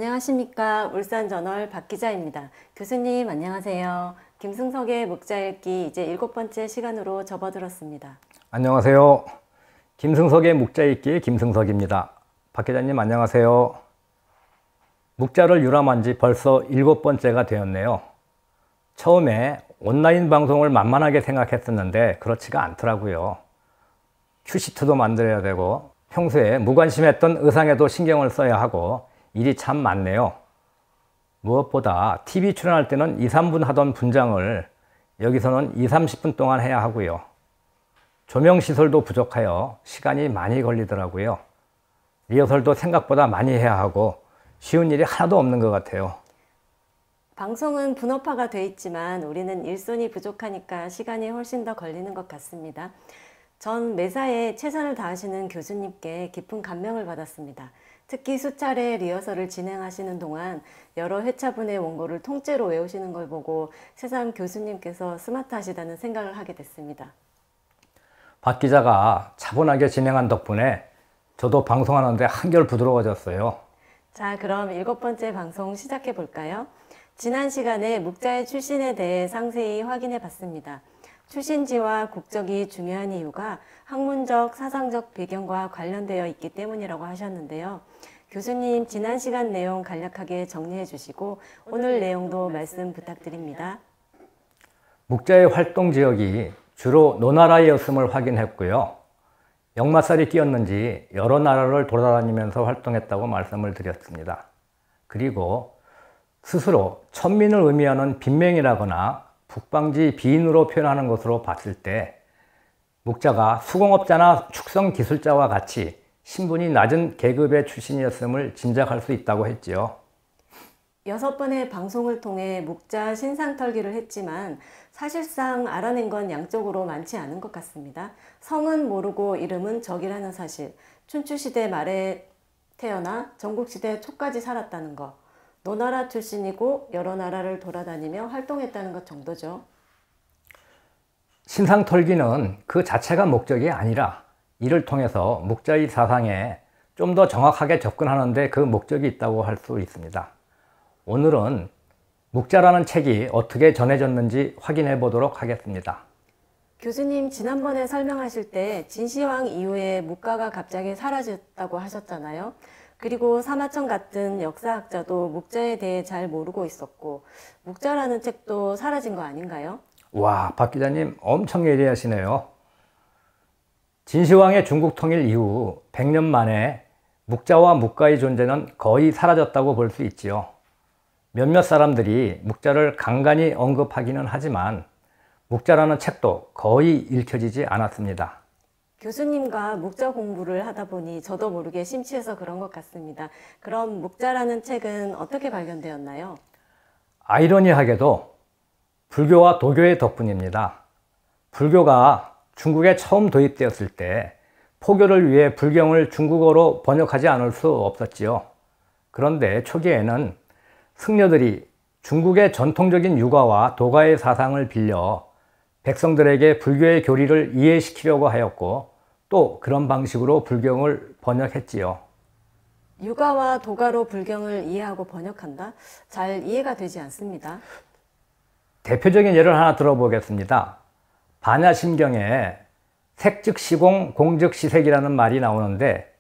안녕하십니까. 울산저널 박 기자입니다. 교수님 안녕하세요. 김승석의 묵자읽기 이제 7번째 시간으로 접어들었습니다. 안녕하세요. 김승석의 묵자읽기 김승석입니다. 박 기자님 안녕하세요. 묵자를 유람한 지 벌써 7번째가 되었네요. 처음에 온라인 방송을 만만하게 생각했었는데 그렇지가 않더라고요. 큐시트도 만들어야 되고 평소에 무관심했던 의상에도 신경을 써야 하고 일이 참 많네요. 무엇보다 TV 출연할 때는 2, 3분 하던 분장을 여기서는 2, 30분 동안 해야 하고요. 조명시설도 부족하여 시간이 많이 걸리더라고요. 리허설도 생각보다 많이 해야 하고 쉬운 일이 하나도 없는 것 같아요. 방송은 분업화가 돼 있지만 우리는 일손이 부족하니까 시간이 훨씬 더 걸리는 것 같습니다. 전 매사에 최선을 다하시는 교수님께 깊은 감명을 받았습니다. 특히 수차례 리허설을 진행하시는 동안 여러 회차분의 원고를 통째로 외우시는 걸 보고 새삼 교수님께서 스마트하시다는 생각을 하게 됐습니다. 박 기자가 차분하게 진행한 덕분에 저도 방송하는데 한결 부드러워졌어요. 자, 그럼 7번째 방송 시작해 볼까요? 지난 시간에 묵자의 출신에 대해 상세히 확인해 봤습니다. 출신지와 국적이 중요한 이유가 학문적, 사상적 배경과 관련되어 있기 때문이라고 하셨는데요. 교수님, 지난 시간 내용 간략하게 정리해 주시고 오늘 내용도 말씀 부탁드립니다. 묵자의 활동 지역이 주로 노나라였음을 확인했고요. 역마살이 끼었는지 여러 나라를 돌아다니면서 활동했다고 말씀을 드렸습니다. 그리고 스스로 천민을 의미하는 빈명이라거나 북방지 비인으로 표현하는 것으로 봤을 때 묵자가 수공업자나 축성기술자와 같이 신분이 낮은 계급의 출신이었음을 짐작할 수 있다고 했지요. 6번의 방송을 통해 묵자 신상털기를 했지만 사실상 알아낸 건 양쪽으로 많지 않은 것 같습니다. 성은 모르고 이름은 적이라는 사실, 춘추시대 말에 태어나 전국시대 초까지 살았다는 것, 노나라 출신이고 여러 나라를 돌아다니며 활동했다는 것 정도죠. 신상털기는 그 자체가 목적이 아니라 이를 통해서 묵자의 사상에 좀 더 정확하게 접근하는 데 그 목적이 있다고 할 수 있습니다. 오늘은 묵자라는 책이 어떻게 전해졌는지 확인해 보도록 하겠습니다. 교수님, 지난번에 설명하실 때 진시황 이후에 묵가가 갑자기 사라졌다고 하셨잖아요. 그리고 사마천 같은 역사학자도 묵자에 대해 잘 모르고 있었고 묵자라는 책도 사라진 거 아닌가요? 와, 박 기자님 엄청 예리하시네요. 진시황의 중국 통일 이후 100년 만에 묵자와 묵가의 존재는 거의 사라졌다고 볼 수 있지요. 몇몇 사람들이 묵자를 간간히 언급하기는 하지만 묵자라는 책도 거의 읽혀지지 않았습니다. 교수님과 묵자 공부를 하다 보니 저도 모르게 심취해서 그런 것 같습니다. 그럼 묵자라는 책은 어떻게 발견되었나요? 아이러니하게도 불교와 도교의 덕분입니다. 불교가 중국에 처음 도입되었을 때 포교를 위해 불경을 중국어로 번역하지 않을 수 없었지요. 그런데 초기에는 승려들이 중국의 전통적인 유가와 도가의 사상을 빌려 백성들에게 불교의 교리를 이해시키려고 하였고 또 그런 방식으로 불경을 번역했지요. 유가와 도가로 불경을 이해하고 번역한다? 잘 이해가 되지 않습니다. 대표적인 예를 하나 들어보겠습니다. 반야심경에 색즉 시공, 공즉 시색이라는 말이 나오는데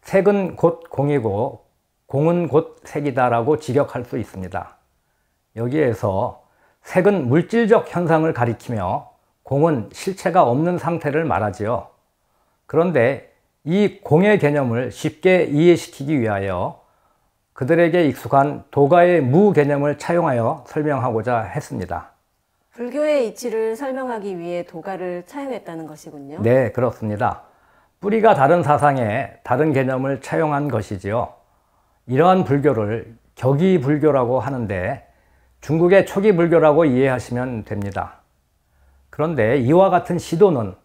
색은 곧 공이고 공은 곧 색이다 라고 직역할 수 있습니다. 여기에서 색은 물질적 현상을 가리키며 공은 실체가 없는 상태를 말하지요. 그런데 이 공의 개념을 쉽게 이해시키기 위하여 그들에게 익숙한 도가의 무 개념을 차용하여 설명하고자 했습니다. 불교의 이치를 설명하기 위해 도가를 차용했다는 것이군요. 네, 그렇습니다. 뿌리가 다른 사상에 다른 개념을 차용한 것이지요. 이러한 불교를 격이불교라고 하는데 중국의 초기 불교라고 이해하시면 됩니다. 그런데 이와 같은 시도는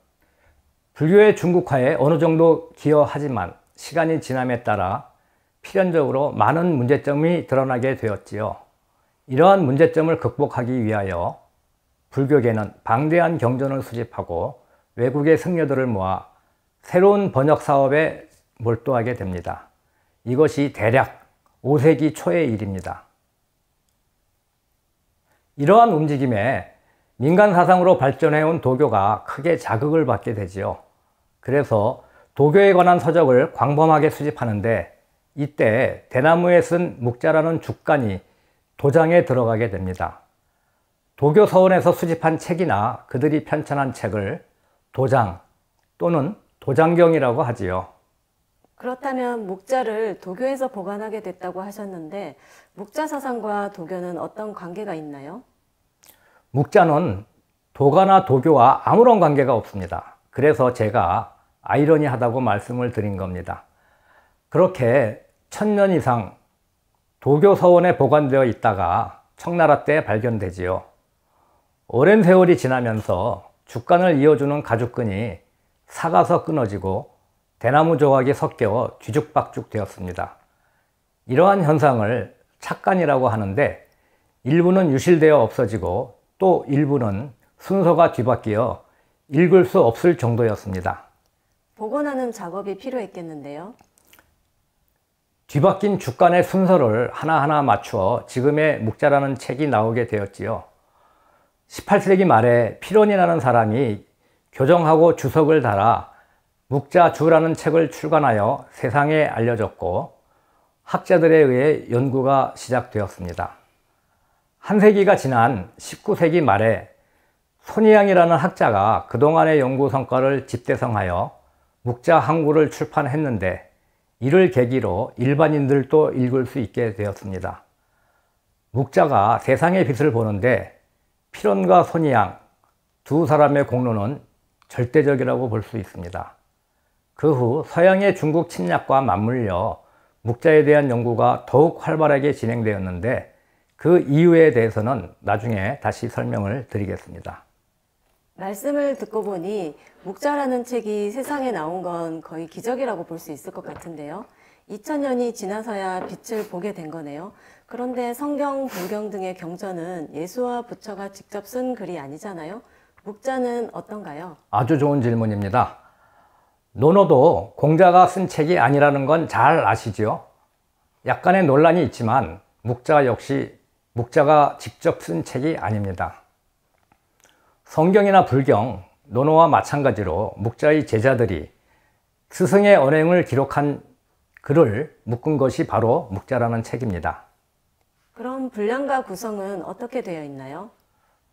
불교의 중국화에 어느 정도 기여하지만 시간이 지남에 따라 필연적으로 많은 문제점이 드러나게 되었지요. 이러한 문제점을 극복하기 위하여 불교계는 방대한 경전을 수집하고 외국의 승려들을 모아 새로운 번역 사업에 몰두하게 됩니다. 이것이 대략 5세기 초의 일입니다. 이러한 움직임에 민간 사상으로 발전해온 도교가 크게 자극을 받게 되지요. 그래서 도교에 관한 서적을 광범하게 수집하는데 이때 대나무에 쓴 묵자라는 죽간이 도장에 들어가게 됩니다. 도교 서원에서 수집한 책이나 그들이 편찬한 책을 도장 또는 도장경이라고 하지요. 그렇다면 묵자를 도교에서 보관하게 됐다고 하셨는데 묵자 사상과 도교는 어떤 관계가 있나요? 묵자는 도가나 도교와 아무런 관계가 없습니다. 그래서 제가 아이러니하다고 말씀을 드린 겁니다. 그렇게 1000년 이상 도교 서원에 보관되어 있다가 청나라 때 발견되지요. 오랜 세월이 지나면서 죽간을 이어주는 가죽끈이 삭아서 끊어지고 대나무 조각이 섞여 뒤죽박죽 되었습니다. 이러한 현상을 착간이라고 하는데 일부는 유실되어 없어지고 또 일부는 순서가 뒤바뀌어 읽을 수 없을 정도였습니다. 복원하는 작업이 필요했겠는데요. 뒤바뀐 죽간의 순서를 하나하나 맞추어 지금의 묵자라는 책이 나오게 되었지요. 18세기 말에 피론이라는 사람이 교정하고 주석을 달아 묵자주라는 책을 출간하여 세상에 알려졌고 학자들에 의해 연구가 시작되었습니다. 한 세기가 지난 19세기 말에 손희양이라는 학자가 그동안의 연구 성과를 집대성하여 묵자 항구를 출판했는데 이를 계기로 일반인들도 읽을 수 있게 되었습니다. 묵자가 세상의 빛을 보는데 피론과 손희양 두 사람의 공로는 절대적이라고 볼 수 있습니다. 그 후 서양의 중국 침략과 맞물려 묵자에 대한 연구가 더욱 활발하게 진행되었는데 그 이유에 대해서는 나중에 다시 설명을 드리겠습니다. 말씀을 듣고 보니 묵자라는 책이 세상에 나온 건 거의 기적이라고 볼 수 있을 것 같은데요. 2000년이 지나서야 빛을 보게 된 거네요. 그런데 성경, 불경 등의 경전은 예수와 부처가 직접 쓴 글이 아니잖아요. 묵자는 어떤가요? 아주 좋은 질문입니다. 논어도 공자가 쓴 책이 아니라는 건 잘 아시죠? 약간의 논란이 있지만 묵자 역시 묵자가 직접 쓴 책이 아닙니다. 성경이나 불경, 논어와 마찬가지로 묵자의 제자들이 스승의 언행을 기록한 글을 묶은 것이 바로 묵자라는 책입니다. 그럼 분량과 구성은 어떻게 되어 있나요?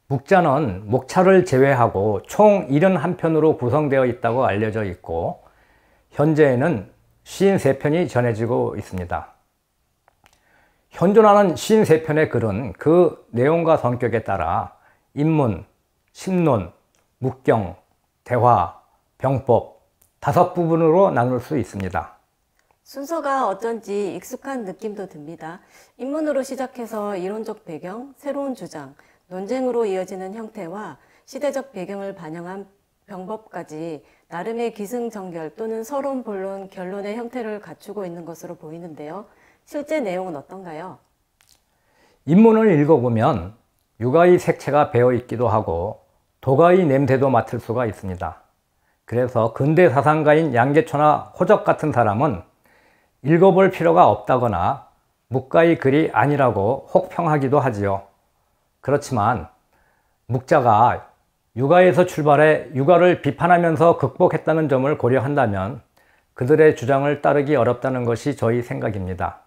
묵자는 목차를 제외하고 총 71편으로 구성되어 있다고 알려져 있고 현재에는 53편이 전해지고 있습니다. 현존하는 53편의 글은 그 내용과 성격에 따라 인문, 심론, 묵경, 대화, 병법 5부분으로 나눌 수 있습니다. 순서가 어쩐지 익숙한 느낌도 듭니다. 인문으로 시작해서 이론적 배경, 새로운 주장, 논쟁으로 이어지는 형태와 시대적 배경을 반영한 병법까지 나름의 기승전결 또는 서론, 본론, 결론의 형태를 갖추고 있는 것으로 보이는데요. 실제 내용은 어떤가요? 인문을 읽어보면 육아의 색채가 배어 있기도 하고 도가의 냄새도 맡을 수가 있습니다. 그래서 근대 사상가인 양계초나 호적 같은 사람은 읽어볼 필요가 없다거나 묵가의 글이 아니라고 혹평하기도 하지요. 그렇지만 묵자가 육아에서 출발해 육아를 비판하면서 극복했다는 점을 고려한다면 그들의 주장을 따르기 어렵다는 것이 저희 생각입니다.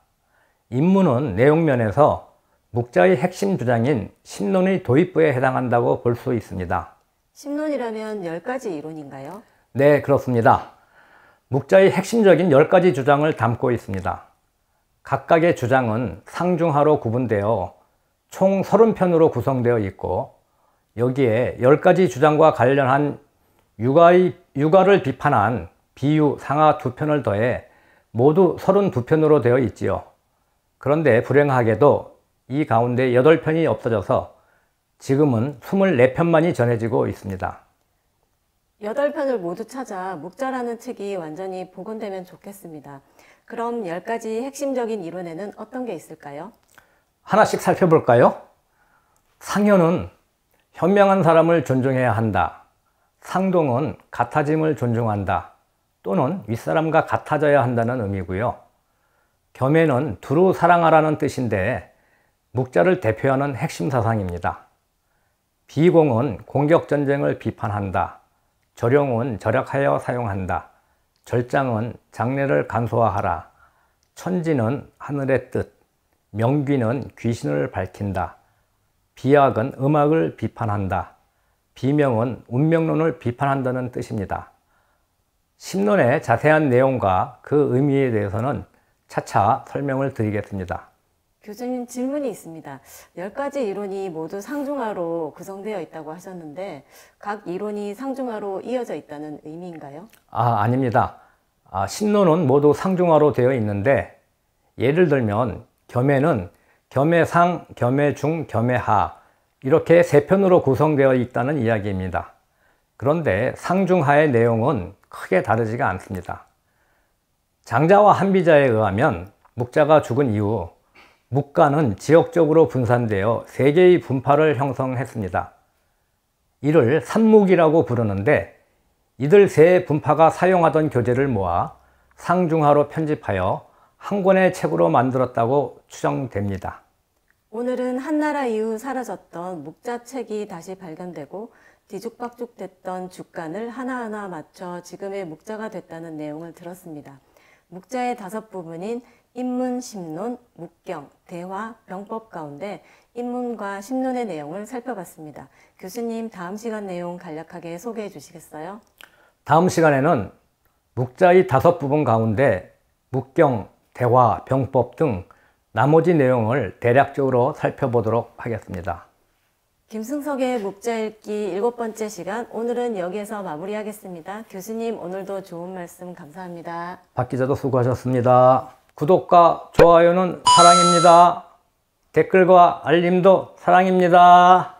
인문은 내용면에서 묵자의 핵심 주장인 심론의 도입부에 해당한다고 볼 수 있습니다. 심론이라면 10가지 이론인가요? 네, 그렇습니다. 묵자의 핵심적인 10가지 주장을 담고 있습니다. 각각의 주장은 상중하로 구분되어 총 30편으로 구성되어 있고 여기에 10가지 주장과 관련한 육아를 비판한 비유, 상하 2편을 더해 모두 32편으로 되어 있지요. 그런데 불행하게도 이 가운데 8편이 없어져서 지금은 24편만이 전해지고 있습니다. 8편을 모두 찾아 묵자라는 책이 완전히 복원되면 좋겠습니다. 그럼 10가지 핵심적인 이론에는 어떤 게 있을까요? 하나씩 살펴볼까요? 상현은 현명한 사람을 존중해야 한다. 상동은 같아짐을 존중한다. 또는 윗사람과 같아져야 한다는 의미고요. 겸해는 두루 사랑하라는 뜻인데 묵자를 대표하는 핵심 사상입니다. 비공은 공격전쟁을 비판한다. 절용은 절약하여 사용한다. 절장은 장래를 간소화하라. 천지는 하늘의 뜻. 명귀는 귀신을 밝힌다. 비약은 음악을 비판한다. 비명은 운명론을 비판한다는 뜻입니다. 심론의 자세한 내용과 그 의미에 대해서는 차차 설명을 드리겠습니다. 교수님 질문이 있습니다. 10가지 이론이 모두 상중하로 구성되어 있다고 하셨는데 각 이론이 상중하로 이어져 있다는 의미인가요? 아닙니다. 심론은 모두 상중하로 되어 있는데 예를 들면 겸해는 겸해상, 겸해중, 겸해하 이렇게 세 편으로 구성되어 있다는 이야기입니다. 그런데 상중하의 내용은 크게 다르지가 않습니다. 장자와 한비자에 의하면 묵자가 죽은 이후 묵가는 지역적으로 분산되어 3개의 분파를 형성했습니다. 이를 삼묵이라고 부르는데 이들 세 분파가 사용하던 교재를 모아 상중하로 편집하여 한 권의 책으로 만들었다고 추정됩니다. 오늘은 한나라 이후 사라졌던 묵자책이 다시 발견되고 뒤죽박죽 됐던 죽간을 하나하나 맞춰 지금의 묵자가 됐다는 내용을 들었습니다. 묵자의 5부분인 인문, 심론, 묵경, 대화, 병법 가운데 인문과 심론의 내용을 살펴봤습니다. 교수님, 다음 시간 내용 간략하게 소개해 주시겠어요? 다음 시간에는 묵자의 5부분 가운데 묵경, 대화, 병법 등 나머지 내용을 대략적으로 살펴보도록 하겠습니다. 김승석의 묵자 읽기 7번째 시간, 오늘은 여기에서 마무리하겠습니다. 교수님, 오늘도 좋은 말씀 감사합니다. 박 기자도 수고하셨습니다. 구독과 좋아요는 사랑입니다. 댓글과 알림도 사랑입니다.